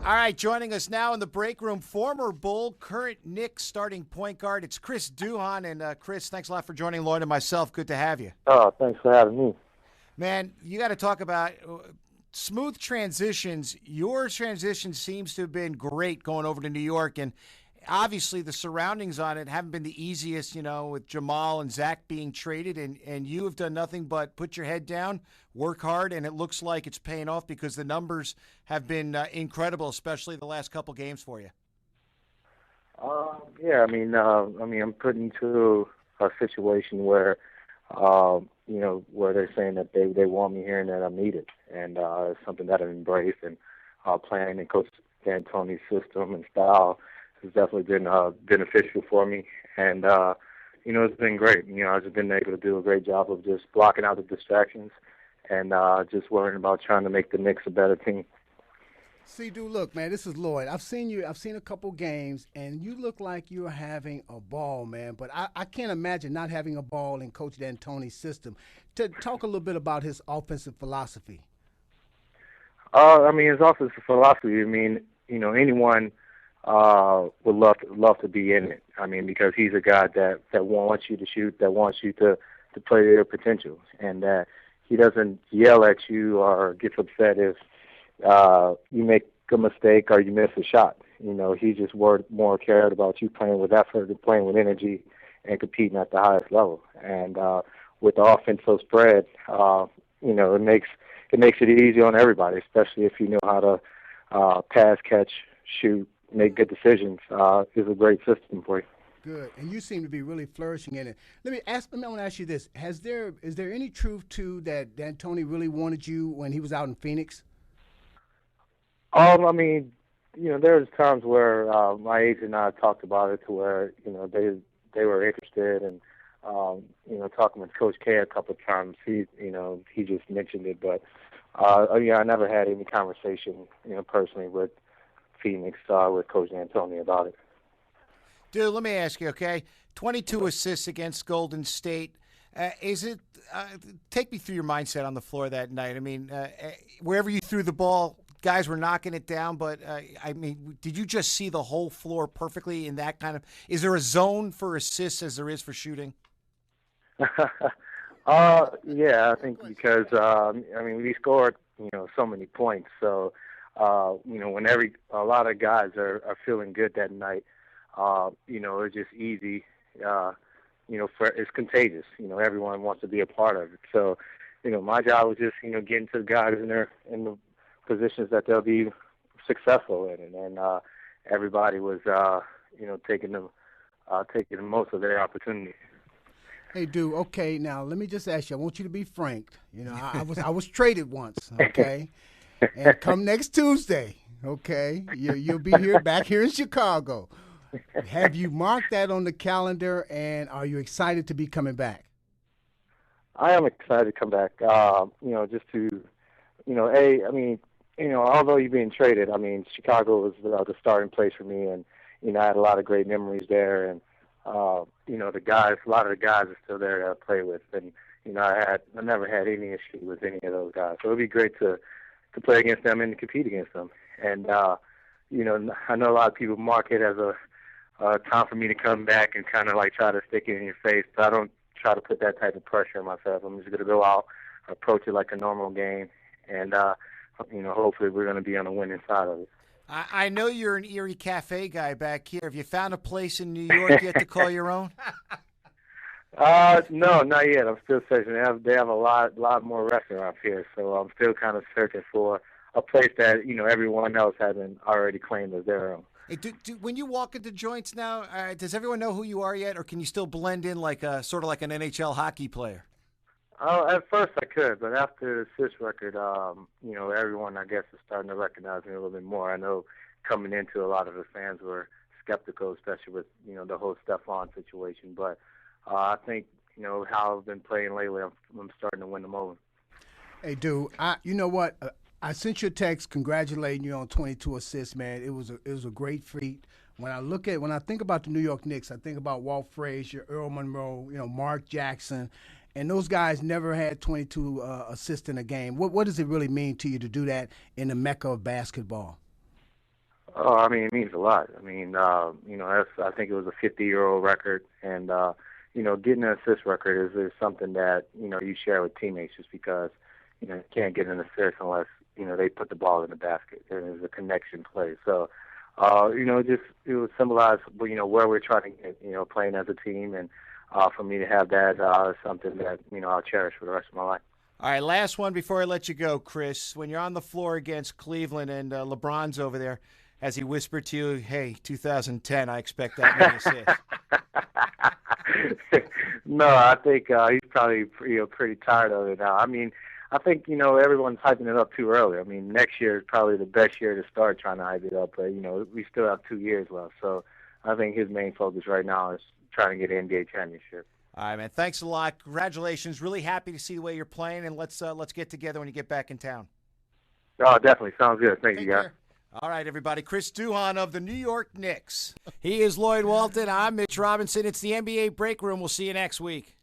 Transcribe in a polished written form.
All right, joining us now in the break room, former Bull, current Knicks starting point guard. It's Chris Duhon. And Chris, thanks a lot for joining Lloyd and myself. Good to have you. Oh, thanks for having me. Man, you got to talk about smooth transitions. Your transition seems to have been great going over to New York, and obviously the surroundings on it haven't been the easiest, with Jamal and Zach being traded, and you have done nothing but put your head down, work hard, and it looks like it's paying off because the numbers have been incredible, especially the last couple games for you. Yeah, I'm put into a situation where, where they're saying that they want me here and that I'm needed, and it's something that I've embraced, and playing in Coach D'Antoni's system and style has definitely been beneficial for me, and it's been great. I've just been able to do a great job of just blocking out the distractions and just worrying about trying to make the Knicks a better team. See, dude, look, man, this is Lloyd. I've seen a couple games, and you look like you're having a ball, man. But I can't imagine not having a ball in Coach D'Antoni's system. To talk a little bit about his offensive philosophy. His offensive philosophy. Anyone would love to be in it. Because he's a guy that wants you to shoot, that wants you to play to your potential, and that he doesn't yell at you or gets upset if you make a mistake or you miss a shot. He just more cared about you playing with effort and playing with energy and competing at the highest level. And with the offense so spread, it makes it easy on everybody, especially if you know how to pass, catch, shoot, make good decisions. It's a great system for you. Good, and you seem to be really flourishing in it. I want to ask you this: is there any truth to that D'Antoni really wanted you when he was out in Phoenix? There's times where my agent and I talked about it to where they were interested, and talking with Coach K a couple of times, he just mentioned it, but I never had any conversation personally with Phoenix with Coach D'Antoni about it. Dude, let me ask you, okay? 22 assists against Golden State. Take me through your mindset on the floor that night. Wherever you threw the ball, guys were knocking it down, but did you just see the whole floor perfectly in that kind of? Is there a zone for assists as there is for shooting? Yeah, I think because we scored so many points, so when a lot of guys are feeling good that night, it's just easy. It's contagious. Everyone wants to be a part of it. So, my job was just getting to the guys in the positions that they'll be successful in, and everybody was taking the most of their opportunities. Hey, dude. Okay, now let me just ask you. I want you to be frank. I was traded once. Okay, and come next Tuesday. Okay, you'll be back here in Chicago. Have you marked that on the calendar, and are you excited to be coming back? I am excited to come back. Just to, although you're being traded, Chicago was the starting place for me, and I had a lot of great memories there, and a lot of the guys are still there that I play with, and I never had any issue with any of those guys. So it'd be great to play against them and to compete against them. And I know a lot of people mark it as a time for me to come back and kind of like try to stick it in your face, but I don't try to put that type of pressure on myself. I'm just going to go out, approach it like a normal game, and hopefully we're going to be on the winning side of it. I know you're an Erie Cafe guy back here. Have you found a place in New York yet to call your own? No, not yet. I'm still searching. They have a lot more restaurants here, so I'm still kind of searching for a place that everyone else hasn't already claimed as their own. Hey, when you walk into joints now, does everyone know who you are yet, or can you still blend in like sort of like an NHL hockey player? At first I could, but after the Swiss record, everyone I guess is starting to recognize me a little bit more. I know coming into, a lot of the fans were skeptical, especially with the whole Stephon situation. But I think how I've been playing lately, I'm starting to win them over. Hey, dude, you know what? I sent you a text congratulating you on 22 assists, man. It was a great feat. When I think about the New York Knicks, I think about Walt Frazier, Earl Monroe, Mark Jackson, and those guys never had 22 assists in a game. What does it really mean to you to do that in the mecca of basketball? Oh, I mean, it means a lot. I mean, I think it was a 50-year-old record, and getting an assist record is something that you share with teammates, just because you can't get an assist unless they put the ball in the basket. There's a connection play. So, it would symbolize where we're trying to get, playing as a team, and for me to have that is something that I'll cherish for the rest of my life. All right, last one before I let you go, Chris. When you're on the floor against Cleveland and LeBron's over there, has he whispered to you, "Hey, 2010, I expect that many assists"? No, I think he's probably pretty tired of it now. I mean, I think everyone's hyping it up too early. I mean, next year is probably the best year to start trying to hype it up, but we still have 2 years left. So I think his main focus right now is trying to get an NBA championship. All right, man. Thanks a lot. Congratulations. Really happy to see the way you're playing, and let's get together when you get back in town. Oh, definitely. Sounds good. Thank you, guys. Care. All right, everybody. Chris Duhon of the New York Knicks. He is Lloyd Walton. I'm Mitch Robinson. It's the NBA Break Room. We'll see you next week.